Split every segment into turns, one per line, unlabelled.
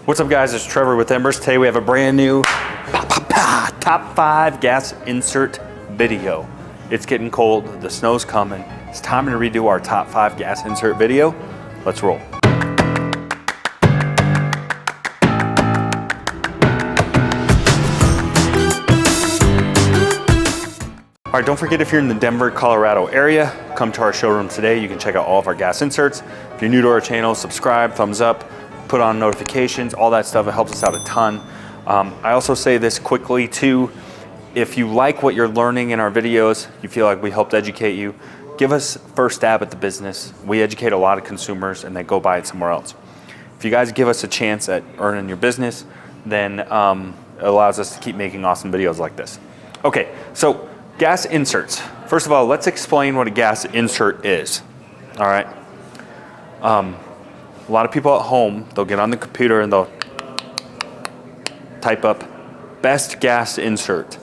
What's up guys, it's Trevor with Embers. Today we have a brand new top 5 gas insert video. It's getting cold, the snow's coming. It's time to redo our top 5 gas insert video. Let's roll. All right, don't forget if you're in the Denver, Colorado area, come to our showroom today. You can check out all of our gas inserts. If you're new to our channel, subscribe, thumbs up, put on notifications, all that stuff. It helps us out a ton. I also say this quickly too. If you like what you're learning in our videos, you feel like we helped educate you, give us first stab at the business. We educate a lot of consumers and they go buy it somewhere else. If you guys give us a chance at earning your business, then it allows us to keep making awesome videos like this. Okay, so gas inserts. First of all, let's explain what a gas insert is. All right. A lot of people at home, they'll get on the computer and they'll type up best gas insert.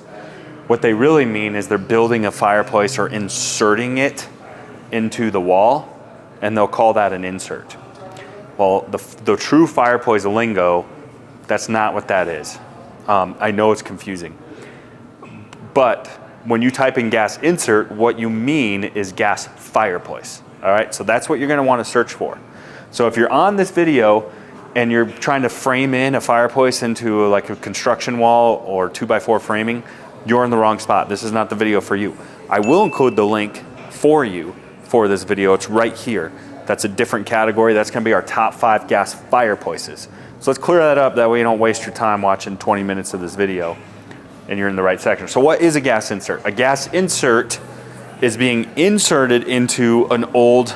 What they really mean is they're building a fireplace or inserting it into the wall, and they'll call that an insert. Well, the true fireplace lingo, that's not what that is. I know it's confusing, but when you type in gas insert, what you mean is gas fireplace. All right, so that's what you're gonna wanna search for. So if you're on this video and you're trying to frame in a fireplace into like a construction wall or 2x4 framing, you're in the wrong spot. This is not the video for you. I will include the link for you for this video. It's right here. That's a different category. That's gonna be our top 5 gas fireplaces. So let's clear that up. That way you don't waste your time watching 20 minutes of this video and you're in the right section. So what is a gas insert? A gas insert is being inserted into an old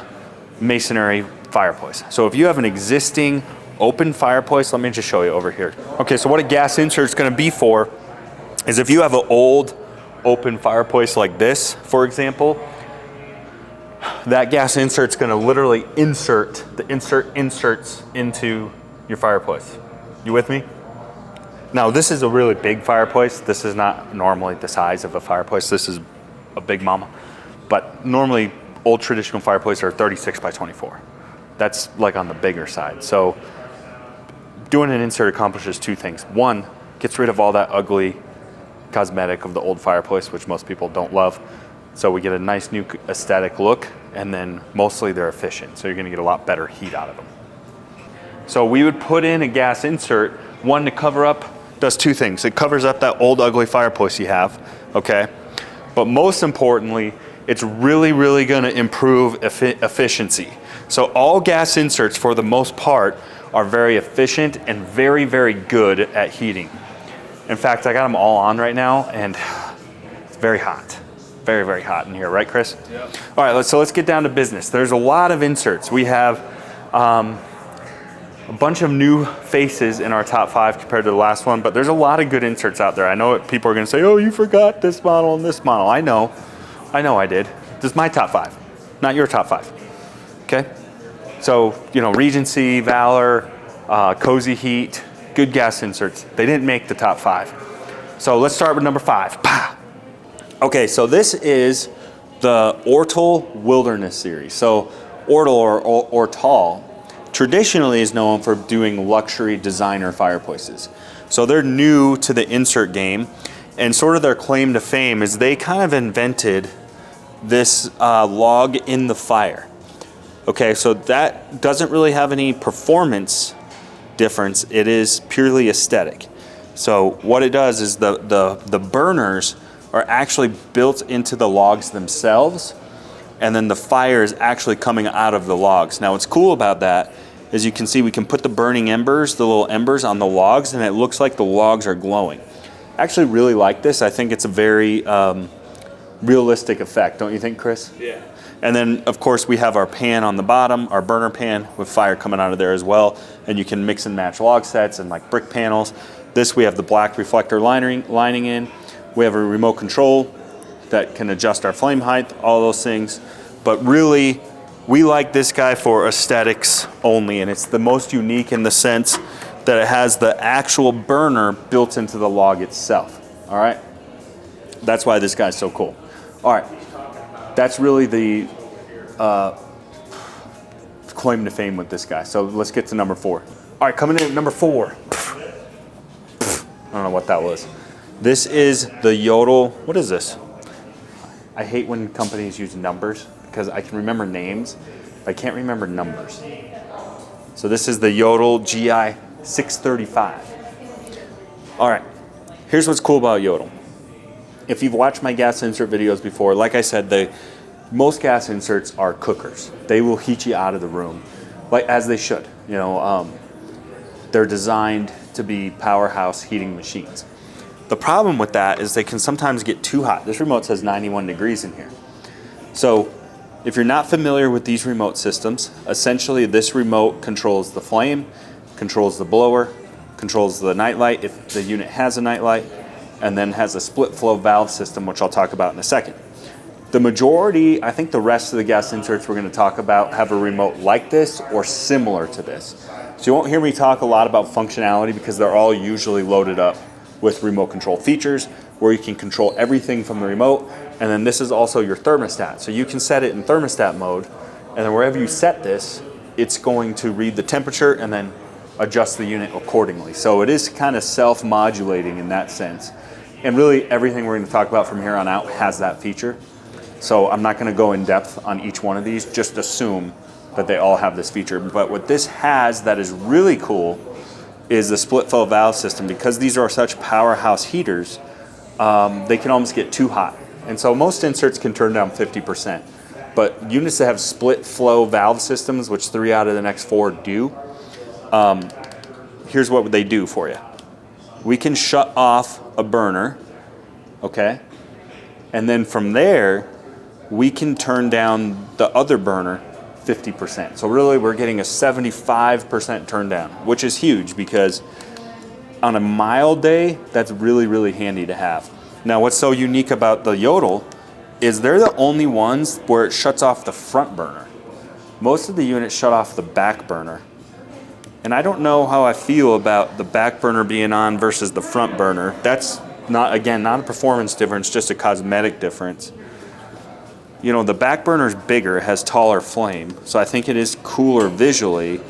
masonry fireplace. So if you have an existing open fireplace, let me just show you over here. Okay, so what a gas insert is gonna be for is if you have an old open fireplace like this, for example, that gas insert is gonna literally insert, the insert inserts into your fireplace. You with me? Now this is a really big fireplace. This is not normally the size of a fireplace. This is a big mama. But normally old traditional fireplaces are 36 by 24. That's like on the bigger side. So doing an insert accomplishes 2 things. One, gets rid of all that ugly cosmetic of the old fireplace, which most people don't love. So we get a nice new aesthetic look, and then mostly they're efficient. So you're gonna get a lot better heat out of them. So we would put in a gas insert, one to cover up, does 2 things. It covers up that old ugly fireplace you have, okay? But most importantly, it's really, really gonna improve efficiency. So all gas inserts, for the most part, are very efficient and very, very good at heating. In fact, I got them all on right now, and it's very hot. Very, very hot in here, right, Chris? Yeah. All right, so let's get down to business. There's a lot of inserts. We have a bunch of new faces in our top 5 compared to the last one, but there's a lot of good inserts out there. I know people are gonna say, oh, you forgot this model and this model. I know I did. This is my top 5, not your top 5, okay? So, you know, Regency, Valor, Cozy Heat, good gas inserts. They didn't make the top 5. So let's start with number 5. Okay, so this is the Ortal Wilderness series. So Ortal or Ortal traditionally is known for doing luxury designer fireplaces. So they're new to the insert game, and sort of their claim to fame is they kind of invented this log in the fire. Okay, so that doesn't really have any performance difference. It is purely aesthetic. So what it does is the burners are actually built into the logs themselves, and then the fire is actually coming out of the logs. Now what's cool about that is you can see we can put the burning embers, the little embers on the logs, and it looks like the logs are glowing. I actually really like this. I think it's a very realistic effect, don't you think, Chris? Yeah. And then, of course, we have our pan on the bottom, our burner pan with fire coming out of there as well. And you can mix and match log sets and like brick panels. This, we have the black reflector lining in. We have a remote control that can adjust our flame height, all those things. But really, we like this guy for aesthetics only. And it's the most unique in the sense that it has the actual burner built into the log itself. All right? That's why this guy's so cool. All right. That's really the claim to fame with this guy. So let's get to number 4. All right, coming in at number 4. I don't know what that was. This is the Yodel. What is this? I hate when companies use numbers because I can remember names, but I can't remember numbers. So this is the Yodel GI 635. All right, here's what's cool about Yodel. If you've watched my gas insert videos before, like I said, most gas inserts are cookers. They will heat you out of the room, like as they should. You know, they're designed to be powerhouse heating machines. The problem with that is they can sometimes get too hot. This remote says 91 degrees in here. So if you're not familiar with these remote systems, essentially this remote controls the flame, controls the blower, controls the nightlight if the unit has a nightlight, and then has a split flow valve system, which I'll talk about in a second. The majority, I think the rest of the gas inserts we're going to talk about have a remote like this or similar to this. So you won't hear me talk a lot about functionality because they're all usually loaded up with remote control features where you can control everything from the remote. And then this is also your thermostat. So you can set it in thermostat mode, and then wherever you set this, it's going to read the temperature and then adjust the unit accordingly. So it is kind of self-modulating in that sense. And really everything we're going to talk about from here on out has that feature. So I'm not going to go in depth on each one of these, just assume that they all have this feature. But what this has that is really cool is the split flow valve system. Because these are such powerhouse heaters, they can almost get too hot. And so most inserts can turn down 50%. But units that have split flow valve systems, which 3 out of the next 4 do, here's what they do for you. We can shut off a burner, okay? And then from there, we can turn down the other burner 50%. So really we're getting a 75% turn down, which is huge because on a mild day, that's really, really handy to have. Now what's so unique about the Yodel is they're the only ones where it shuts off the front burner. Most of the units shut off the back burner. And I don't know how I feel about the back burner being on versus the front burner. That's not, again, not a performance difference, just a cosmetic difference. You know, the back burner's bigger, it has taller flame, so I think it is cooler visually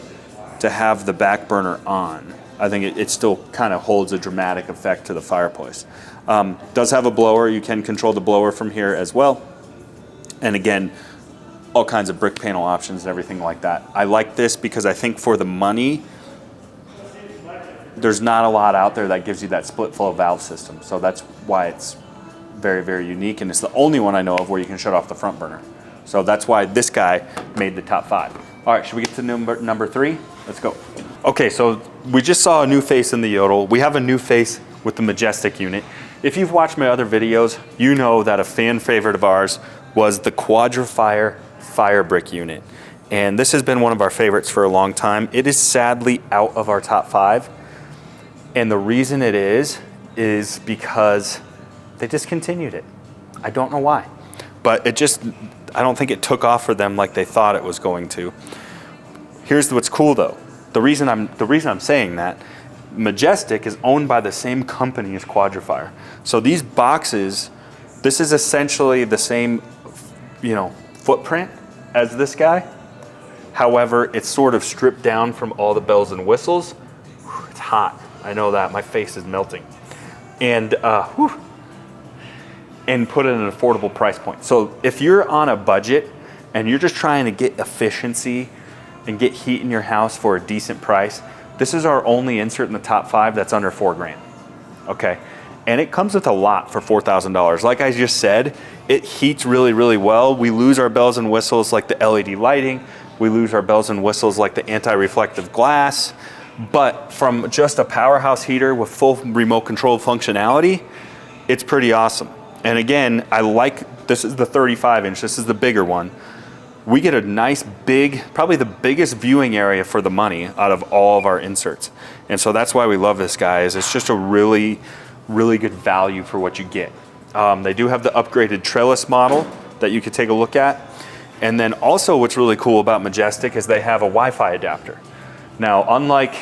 to have the back burner on. I think it still kind of holds a dramatic effect to the fireplace. Does have a blower, you can control the blower from here as well. And again, all kinds of brick panel options and everything like that. I like this because I think for the money, there's not a lot out there that gives you that split flow valve system. So that's why it's very, very unique, and it's the only one I know of where you can shut off the front burner. So that's why this guy made the top 5. All right, should we get to number 3? Let's go. Okay, so we just saw a new face in the Yodel. We have a new face with the Majestic unit. If you've watched my other videos, you know that a fan favorite of ours was the Quadra-fire fire brick unit. And this has been one of our favorites for a long time. It is sadly out of our top 5. And the reason it is because they discontinued it. I don't know why, but I don't think it took off for them like they thought it was going to. Here's what's cool though. The reason I'm saying that, Majestic is owned by the same company as Quadra-fire. So these boxes, this is essentially the same, you know, footprint as this guy. However, it's sort of stripped down from all the bells and whistles. It's hot. I know that. My face is melting. And and put it at an affordable price point. So if you're on a budget and you're just trying to get efficiency and get heat in your house for a decent price, this is our only insert in the top 5 that's under $4,000. Okay, and it comes with a lot for $4,000. Like I just said, it heats really, really well. We lose our bells and whistles like the LED lighting. We lose our bells and whistles like the anti-reflective glass. But from just a powerhouse heater with full remote control functionality, it's pretty awesome. And again, this is the 35 inch, this is the bigger one. We get a nice big, probably the biggest viewing area for the money out of all of our inserts. And so that's why we love this guy, is it's just a really, really good value for what you get. They do have the upgraded trellis model that you could take a look at. And then also what's really cool about Majestic is they have a Wi-Fi adapter. Now, unlike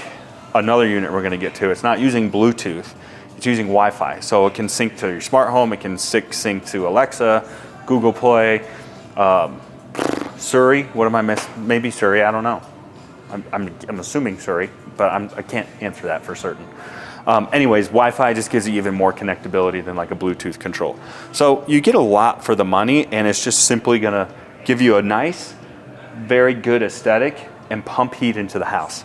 another unit we're gonna get to, it's not using Bluetooth, it's using Wi-Fi. So it can sync to your smart home, it can sync to Alexa, Google Play, Siri, what am I missing? Maybe Siri, I don't know. I'm assuming Siri. but I can't answer that for certain. Anyways, Wi-Fi just gives you even more connectability than like a Bluetooth control. So you get a lot for the money, and it's just simply gonna give you a nice, very good aesthetic and pump heat into the house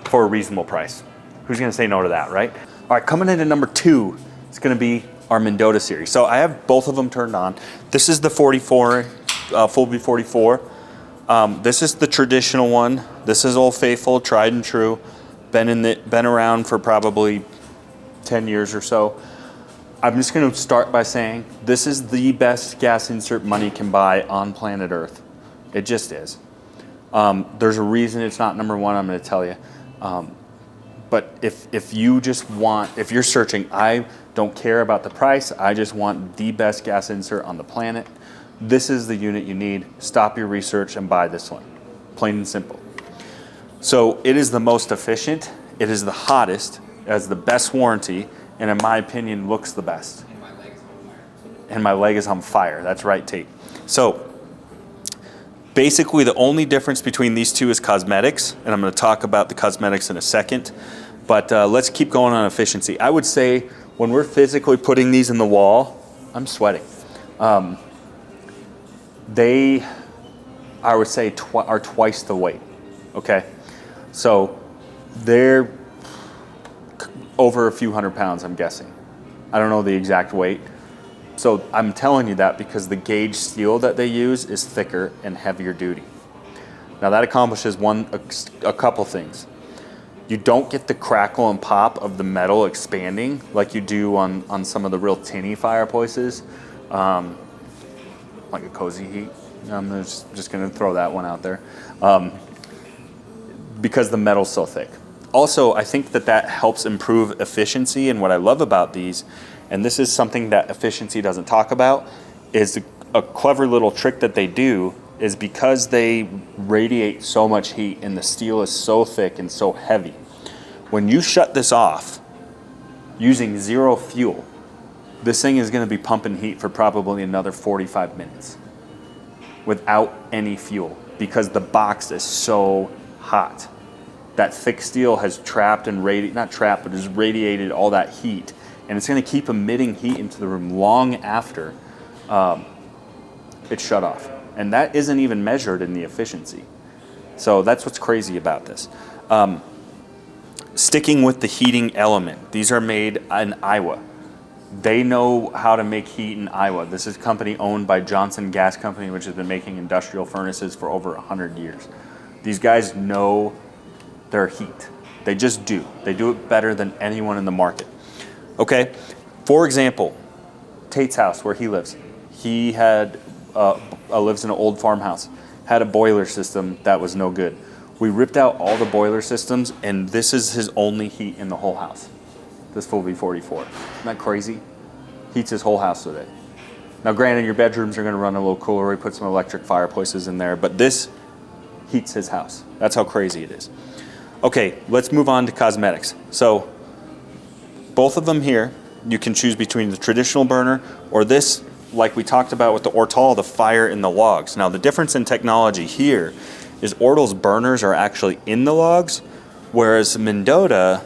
for a reasonable price. Who's gonna say no to that, right? All right, coming into number 2, it's gonna be our Mendota series. So I have both of them turned on. This is the 44, full B44. This is the traditional one. This is Old Faithful, tried and true. Been around for probably 10 years or so. I'm just gonna start by saying this is the best gas insert money can buy on planet Earth. It just is. There's a reason it's not number 1, I'm gonna tell you. But if you just want, if you're searching, I don't care about the price, I just want the best gas insert on the planet, this is the unit you need. Stop your research and buy this one. Plain and simple. So it is the most efficient, it is the hottest, it has the best warranty, and in my opinion, looks the best. And my leg is on fire. That's right, Tate. So basically the only difference between these two is cosmetics, and I'm going to talk about the cosmetics in a second. But let's keep going on efficiency. I would say when we're physically putting these in the wall, I'm sweating. They, I would say, are twice the weight. Okay, so they're over a few hundred pounds, I'm guessing. I don't know the exact weight. So I'm telling you that because the gauge steel that they use is thicker and heavier duty. Now that accomplishes a couple things. You don't get the crackle and pop of the metal expanding like you do on some of the real tinny fireplaces, like a Cozy Heat. I'm just gonna throw that one out there. Because the metal's so thick. Also, I think that helps improve efficiency, and what I love about these, and this is something that efficiency doesn't talk about, is a clever little trick that they do is because they radiate so much heat and the steel is so thick and so heavy. When you shut this off using 0 fuel, this thing is gonna be pumping heat for probably another 45 minutes without any fuel because the box is so hot. That thick steel has trapped and not trapped, but has radiated all that heat, and it's going to keep emitting heat into the room long after it's shut off. And that isn't even measured in the efficiency. So that's what's crazy about this. Sticking with the heating element, these are made in Iowa. They know how to make heat in Iowa. This is a company owned by Johnson Gas Company, which has been making industrial furnaces for over 100 years. These guys know their heat. They just do. They do it better than anyone in the market. Okay, for example, Tate's house where he lives. He had lives in an old farmhouse. Had a boiler system that was no good. We ripped out all the boiler systems, and this is his only heat in the whole house. This full V44. Isn't that crazy? Heats his whole house with it. Now, granted, your bedrooms are going to run a little cooler. We put some electric fireplaces in there, but this heats his house. That's how crazy it is. Okay, let's move on to cosmetics. So both of them here, you can choose between the traditional burner or this, like we talked about with the Ortal, the fire in the logs. Now the difference in technology here is Ortal's burners are actually in the logs, whereas Mendota,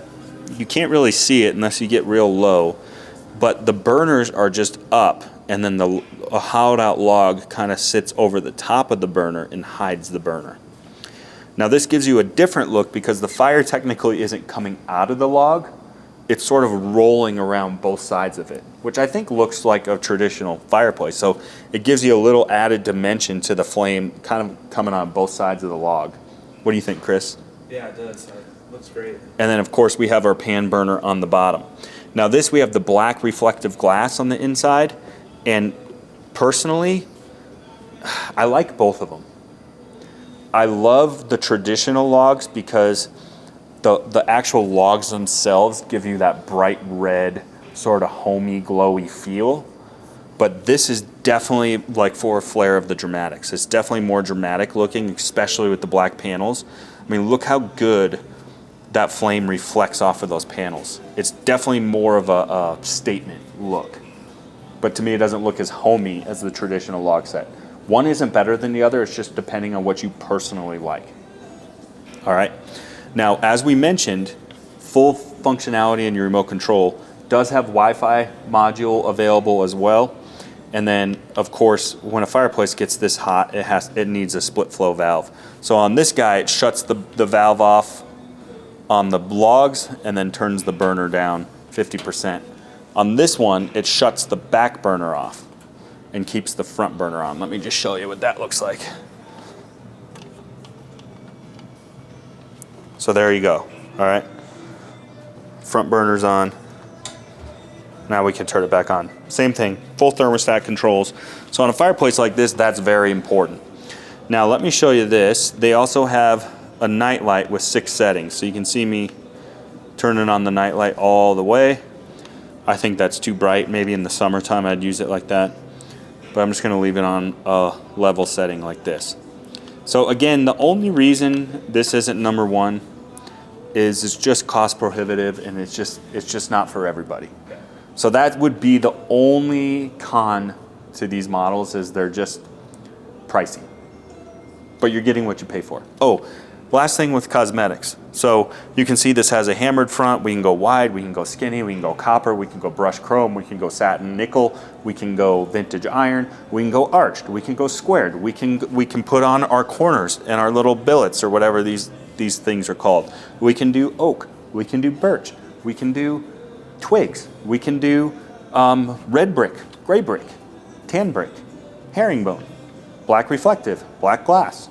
you can't really see it unless you get real low, but the burners are just up, and then a hollowed out log kind of sits over the top of the burner and hides the burner. Now this gives you a different look because the fire technically isn't coming out of the log, it's sort of rolling around both sides of it, which I think looks like a traditional fireplace. So it gives you a little added dimension to the flame kind of coming on both sides of the log. What do you think, Chris?
Yeah, it does. It looks great.
And then of course we have our pan burner on the bottom. Now this, we have the black reflective glass on the inside, and personally, I like both of them. I love the traditional logs because the actual logs themselves give you that bright red, sort of homey, glowy feel. But this is definitely like for a flare of the dramatics. It's definitely more dramatic looking, especially with the black panels. I mean, look how good that flame reflects off of those panels. It's definitely more of a statement look. But to me, it doesn't look as homey as the traditional log set. One isn't better than the other, it's just depending on what you personally like. All right. Now, as we mentioned, full functionality in your remote control does have Wi-Fi module available as well. And then, of course, when a fireplace gets this hot, it needs a split flow valve. So on this guy, it shuts the valve off on the logs and then turns the burner down 50%. On this one, it shuts the back burner off and keeps the front burner on. Let me just show you what that looks like. So there you go, all right? Front burner's on. Now we can turn it back on. Same thing, full thermostat controls. So on a fireplace like this, that's very important. Now let me show you this. They also have a night light with 6 settings. So you can see me turning on the night light all the way. I think that's too bright. Maybe in the summertime I'd use it like that. But I'm just gonna leave it on a level setting like this. So again, the only reason this isn't number 1 is it's just cost prohibitive, and it's just not for everybody. So that would be the only con to these models, is they're just pricey. But you're getting what you pay for. Oh, last thing with cosmetics. So you can see this has a hammered front. We can go wide, we can go skinny, we can go copper, we can go brushed chrome, we can go satin nickel, we can go vintage iron, we can go arched, we can go squared, we can put on our corners and our little billets or whatever these things are called. We can do oak, we can do birch, we can do twigs, we can do red brick, gray brick, tan brick, herringbone, black reflective, black glass.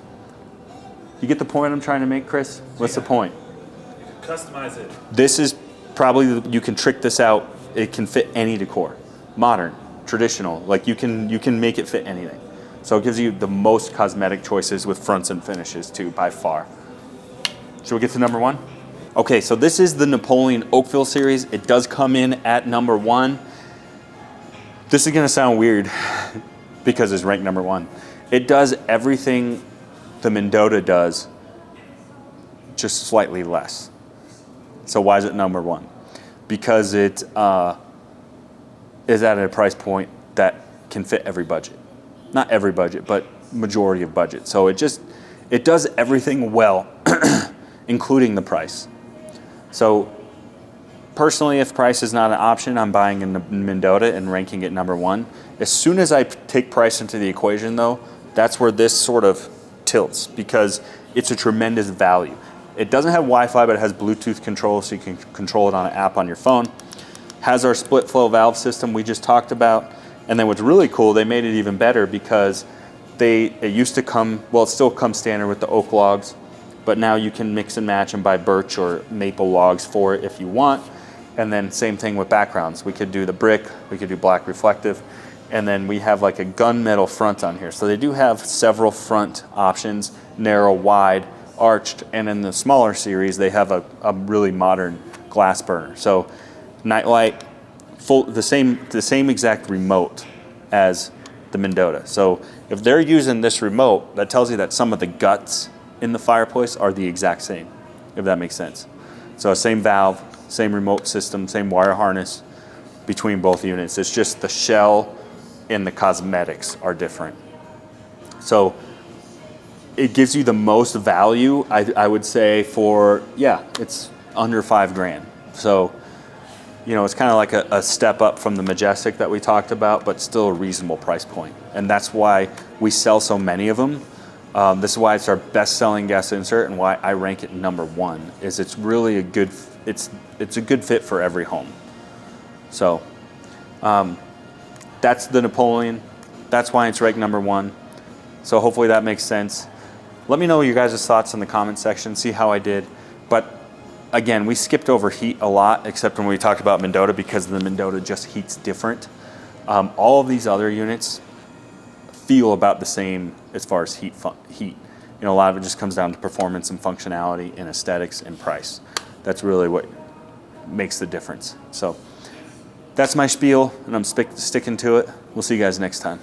You get the point I'm trying to make, Chris? What's the point?
You can customize it.
This is probably, you can trick this out. It can fit any decor. Modern, traditional, like you can make it fit anything. So it gives you the most cosmetic choices with fronts and finishes too, by far. Should we get to number 1? Okay, so this is the Napoleon Oakville series. It does come in at number 1. This is gonna sound weird because it's ranked number 1. It does everything the Mendota does, just slightly less. So why is it number 1? Because it is at a price point that can fit every budget. Not every budget, but majority of budget. So it does everything well, including the price. So personally, if price is not an option, I'm buying a Mendota and ranking it number 1. As soon as I take price into the equation though, that's where this sort of tilts, because it's a tremendous value. It doesn't have Wi-Fi, but it has Bluetooth control, so you can control it on an app on your phone. Has our split flow valve system we just talked about. And then what's really cool, they made it even better because it used to come, well, it still comes standard with the oak logs, but now you can mix and match and buy birch or maple logs for it if you want. And then same thing with backgrounds. We could do the brick, we could do black reflective, and then we have like a gunmetal front on here. So they do have several front options, narrow, wide, arched, and in the smaller series, they have a really modern glass burner. So nightlight, the same exact remote as the Mendota. So if they're using this remote, that tells you that some of the guts in the fireplace are the exact same, if that makes sense. So same valve, same remote system, same wire harness between both units. It's just the shell and the cosmetics are different. So it gives you the most value, I would say, for, yeah, it's under $5,000. So, you know, it's kind of like a step up from the Majestic that we talked about, but still a reasonable price point. And that's why we sell so many of them. This is why it's our best-selling gas insert, and why I rank it number 1, is it's really a good, it's a good fit for every home. So that's the Napoleon. That's why it's ranked number 1. So hopefully that makes sense. Let me know your guys' thoughts in the comment section, see how I did. But again, we skipped over heat a lot, except when we talked about Mendota, because the Mendota just heats different. All of these other units feel about the same as far as heat. You know, a lot of it just comes down to performance and functionality and aesthetics and price. That's really what makes the difference. So that's my spiel, and I'm sticking to it. We'll see you guys next time.